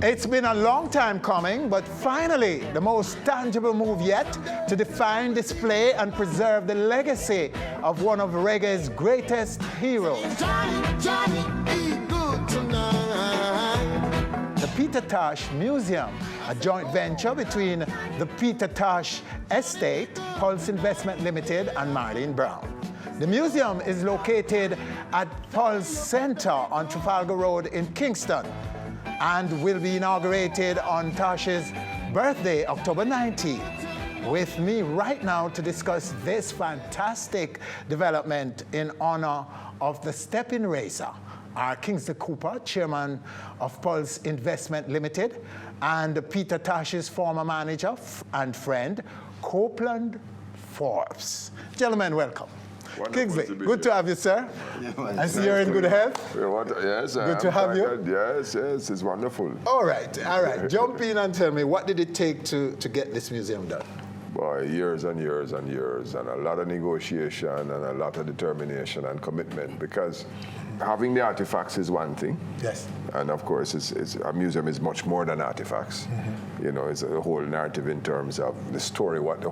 It's been a long time coming, but finally, the most tangible move yet to define, display, and preserve the legacy of one of reggae's greatest heroes. Johnny, be good tonight. The Peter Tosh Museum, a joint venture between the Peter Tosh Estate, Pulse Investment Limited, and Marlene Brown. The museum is located at Pulse Center on Trafalgar Road in Kingston and will be inaugurated on Tosh's birthday, October 19th. With me right now to discuss this fantastic development in honor of the stepping racer are Kingsley Cooper, Chairman of Pulse Investment Limited, and Peter Tosh's former manager and friend, Copeland Forbes. Gentlemen, welcome. Kingsley, good to have you, sir. I see you're in good health. Yes, good to have you. Yes, it's wonderful. All right. Jump in and tell me, what did it take to get this museum done? Boy, years and years and years, and a lot of negotiation and a lot of determination and commitment, because having the artifacts is one thing. Yes. And of course, a museum is much more than artifacts. Mm-hmm. You know, it's a whole narrative in terms of the story, what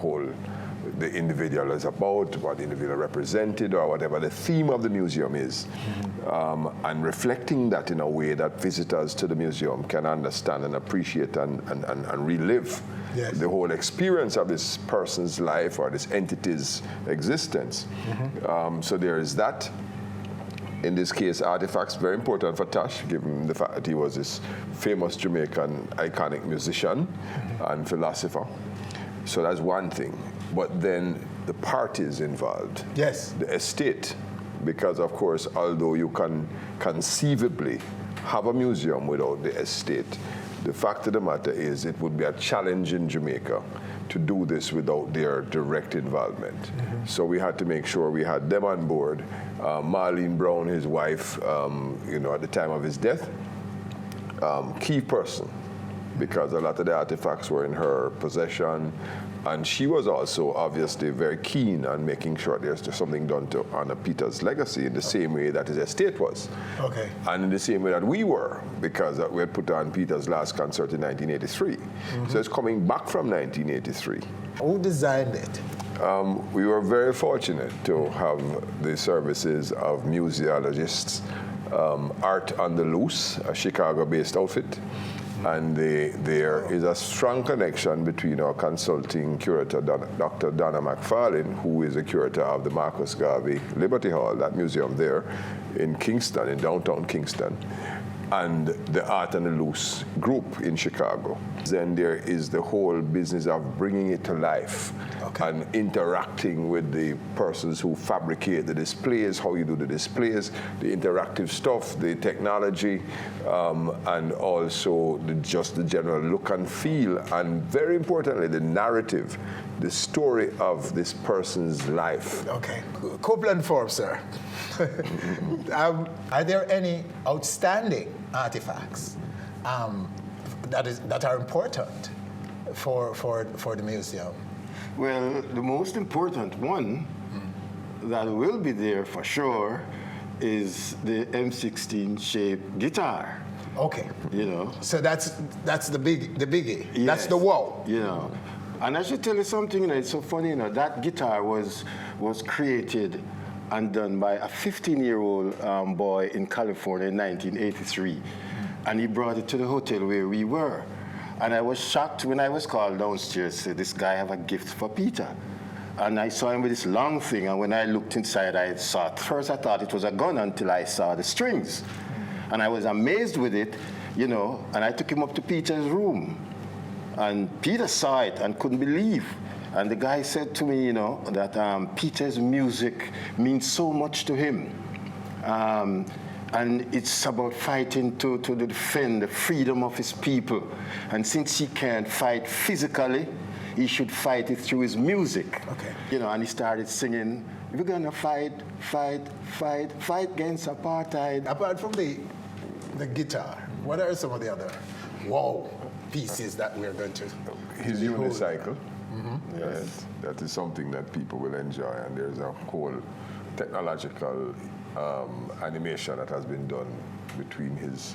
the individual is about, what the individual represented, or whatever the theme of the museum is. Mm-hmm. And reflecting that in a way that visitors to the museum can understand and appreciate and relive the whole experience of this person's life or this entity's existence. Mm-hmm. So there is that. In this case, artifacts, very important for Tosh, given the fact that he was this famous Jamaican iconic musician and philosopher. So that's one thing. But then the parties involved. Yes. The estate, because of course, although you can conceivably have a museum without the estate, the fact of the matter is it would be a challenge in Jamaica to do this without their direct involvement. Mm-hmm. So we had to make sure we had them on board. Marlene Brown, his wife, at the time of his death, key person, because a lot of the artifacts were in her possession. And she was also obviously very keen on making sure there's just something done to honor Peter's legacy in the same way that his estate was. Okay. And in the same way that we were, because we had put on Peter's last concert in 1983. Mm-hmm. So it's coming back from 1983. Who designed it? We were very fortunate to have the services of museologists, Art on the Loose, a Chicago-based outfit. And there is a strong connection between our consulting curator, Dr. Donna McFarlane, who is the curator of the Marcus Garvey Liberty Hall, that museum there in Kingston, in downtown Kingston, and the Art on the Loose group in Chicago. Then there is the whole business of bringing it to life and interacting with the persons who fabricate the displays, how you do the displays, the interactive stuff, the technology, and also just the general look and feel, and very importantly, the narrative, the story of this person's life. Okay. Copeland Forbes, sir. Are there any outstanding artifacts that are important for the museum? Well, the most important one that will be there for sure is the M16 shaped guitar. Okay. You know. So that's the biggie. Yes. That's the wow. You know. And I should tell you something, it's so funny, that guitar was created and done by a 15-year-old boy in California in 1983. And he brought it to the hotel where we were. And I was shocked when I was called downstairs, said, this guy have a gift for Peter. And I saw him with this long thing, and when I looked inside, first I thought it was a gun until I saw the strings. And I was amazed with it, and I took him up to Peter's room. And Peter saw it and couldn't believe. And the guy said to me, that Peter's music means so much to him. And it's about fighting to defend the freedom of his people. And since he can't fight physically, he should fight it through his music. Okay. And he started singing, we're gonna fight against apartheid. Apart from the guitar, what are some of the other pieces that we're going to... His unicycle. Mm-hmm. Yes, that is something that people will enjoy, and there's a whole technological animation that has been done between his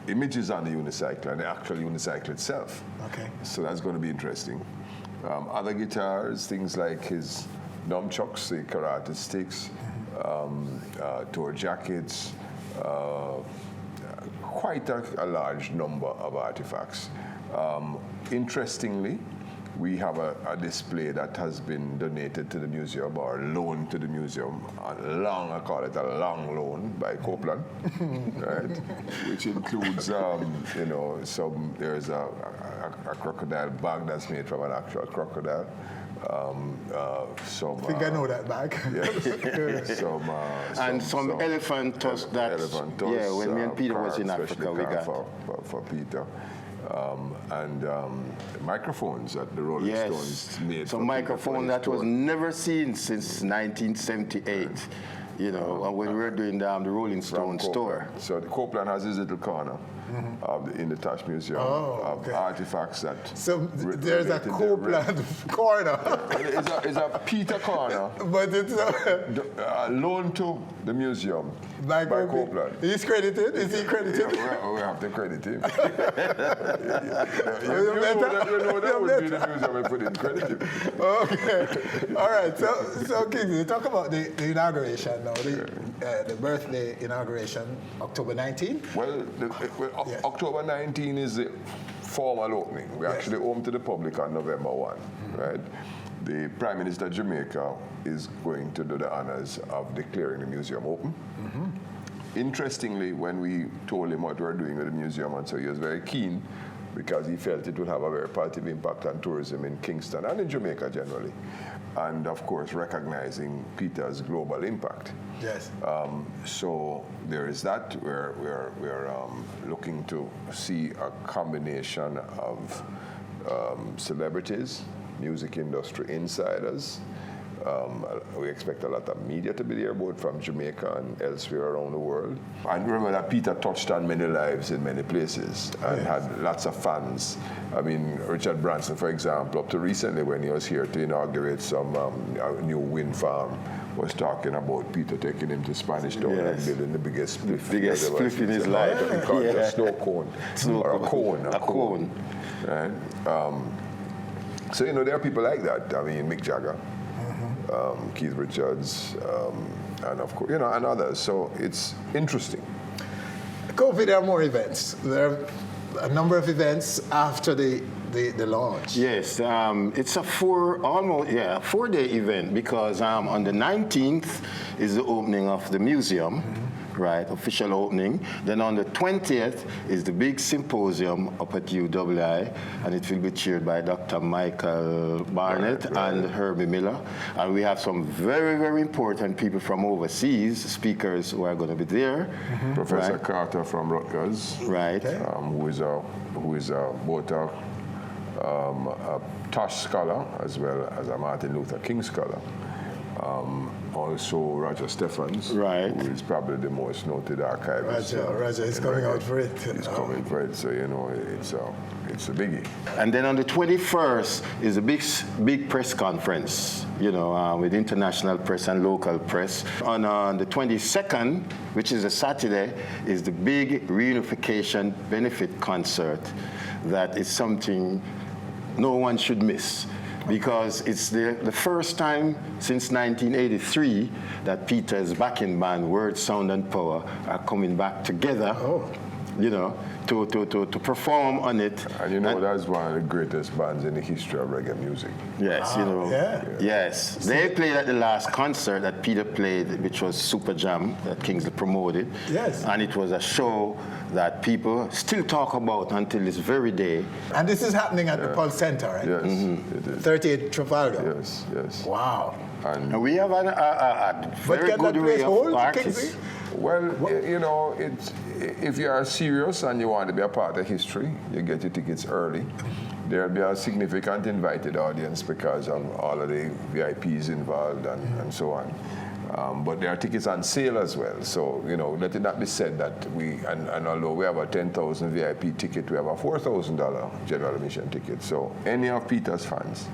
images on the unicycle and the actual unicycle itself. Okay. So that's going to be interesting. Other guitars, things like his nunchucks, the karate sticks, tour jackets, quite a large number of artifacts. Interestingly, we have a display that has been donated to the museum or loaned to the museum, I call it a long loan by Copeland, right? Which includes, there's a crocodile bag that's made from an actual crocodile. I think I know that bag. Yes. some elephant tusks that, elephant tusks, yeah, when me and Peter was in Africa, we got. For Peter. Microphones that the Rolling Stones made. Some microphone that was never seen since 1978. You know, when we were doing the Rolling Stones tour. So the Copeland has his little corner in the Tosh Museum of artifacts that. So there's a Copeland corner. It's a Peter corner. But it's loaned to the museum by Copeland. He's credited? Is he credited? Yeah, we have to credit him. You know that would be the museum if we didn't credit him. Okay. All right. So Kingsley, talk about the inauguration now, the birthday inauguration, October 19th? Well, October 19 is the formal opening. We're actually open to the public on November 1, right? The Prime Minister of Jamaica is going to do the honors of declaring the museum open. Interestingly, when we told him what we were doing with the museum, and so he was very keen because he felt it would have a very positive impact on tourism in Kingston and in Jamaica generally. And of course, recognizing Peter's global impact. Yes. So there is that. We're looking to see a combination of celebrities, music industry insiders. We expect a lot of media to be there, both from Jamaica and elsewhere around the world. And remember that Peter touched on many lives in many places and had lots of fans. I mean, Richard Branson, for example, up to recently when he was here to inaugurate some new wind farm, was talking about Peter taking him to Spanish Town and building the biggest spliff in his life. A snow cone. A cone. Right? So, there are people like that. I mean, Mick Jagger. Keith Richards, and of course, and others. So it's interesting. COVID, there are more events. There are a number of events after the launch. Yes, it's a 4-day event because on the 19th is the opening of the museum. Right, official opening. Then on the 20th is the big symposium up at UWI, and it will be chaired by Dr. Michael Barnett and Herbie Miller. And we have some very, very important people from overseas, speakers who are going to be there. Professor Carter from Rutgers. Right. Who is both a Tosh scholar as well as a Martin Luther King scholar. Also Roger Stephens, who is probably the most noted archivist. Roger is coming out for it. He's coming for it, so it's a biggie. And then on the 21st is a big press conference, with international press and local press. On the 22nd, which is a Saturday, is the big reunification benefit concert. That is something no one should miss, because it's the first time since 1983 that Peter's backing band, Word, Sound and Power, are coming back together, to perform on it. And that's one of the greatest bands in the history of reggae music. Yes, Yes. They played at the last concert that Peter played, which was Super Jam, that Kingsley promoted. Yes. And it was a show that people still talk about until this very day. And this is happening at the Pulse Center, right? Yes, it is. 38 Trafalgar. Yes. Wow. And we have a very good array of artists. Well, if you are serious and you want to be a part of history, you get your tickets early. There'll be a significant invited audience because of all of the VIPs involved and so on. But there are tickets on sale as well. So, let it not be said that and although we have a 10,000 VIP ticket, we have a $4,000 general admission ticket. So any of Peter's fans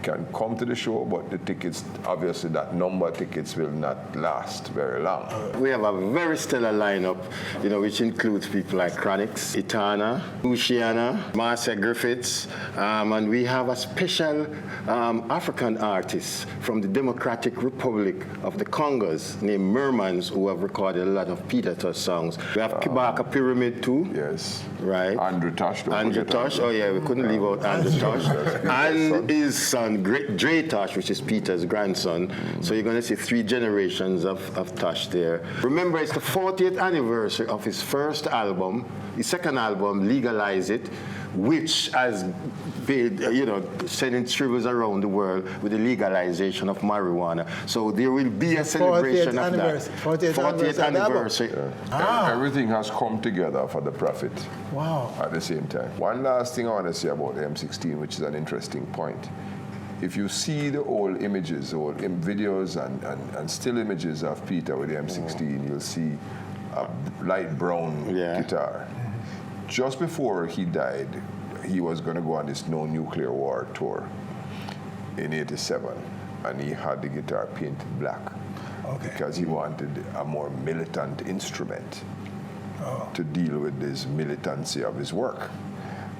can come to the show, but the tickets, obviously that number of tickets will not last very long. We have a very stellar lineup, you know, which includes people like Chronix, Itana, Luciana, Marcia Griffiths, and we have a special African artist from the Democratic Republic of the Congos named Mermans, who have recorded a lot of Peter Tosh songs. We have Kibaka Pyramid too. Yes. Right. Andrew Tosh. Andrew Tosh. Oh yeah, we couldn't leave out Andrew Tosh. And his son, Dre Tosh, which is Peter's grandson. So you're going to see 3 generations of Tosh there. Remember, it's the 40th anniversary of his first album, his second album, Legalize It, which has been, you know, sending tributes around the world with the legalization of marijuana. So there will be a celebration of that. 40th anniversary. Yeah. Everything has come together for the Prophet. Wow. At the same time. One last thing I want to say about the M16, which is an interesting point. If you see the old images, old videos and still images of Peter with the M16, you'll see a light brown guitar. Just before he died, he was going to go on this No Nuclear War tour in '87, and he had the guitar painted black because he wanted a more militant instrument to deal with this militancy of his work.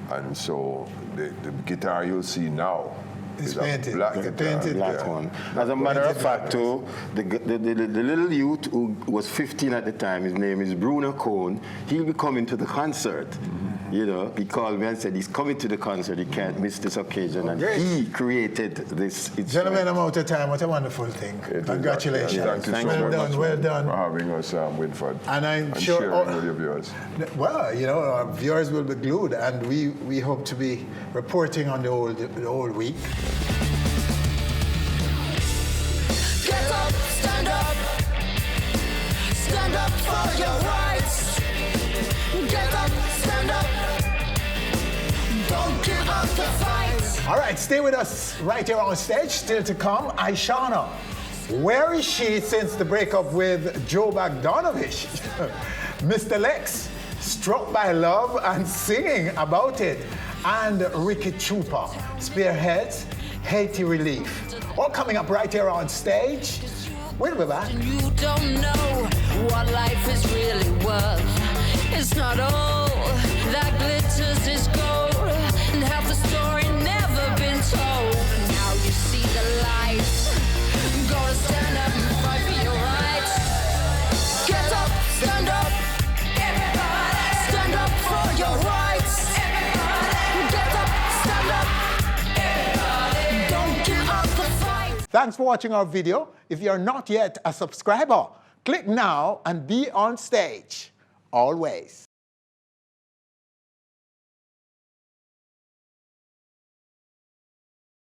And so the guitar you'll see now it's is painted. a black guitar. One. As a matter of fact, too, the little youth who was 15 at the time, his name is Bruno Cohn, he'll be coming to the concert. You know, he called me and said he's coming to the concert, he can't miss this occasion, and he created this. Gentlemen, I'm out of time. What a wonderful thing. Congratulations. Thank you so well much done, well done. for having us, Winford, and I'm and sure sharing with your viewers. Well, you know, our viewers will be glued, and we hope to be reporting on the whole week. Get up, stand up. Stand up for your rights. Get up, stand up. Don't give up the fight. All right, stay with us right here on stage. Still to come, Aishana. Where is she since the breakup with Joe Bogdanovich? Mr. Lex, struck by love and singing about it. And Ricky Chupa, spearheads Haiti relief. All coming up right here on stage. We'll be back. You don't know what life is really worth. It's not all that glitters is gold, and half the story never been told. Now you see the light. Gonna stand up and fight for your rights. Get up, stand up. Everybody. Stand up for your rights. Everybody. Get up, stand up. Everybody. Don't give up the fight. Thanks for watching our video. If you're not yet a subscriber, click now and be on stage. Always.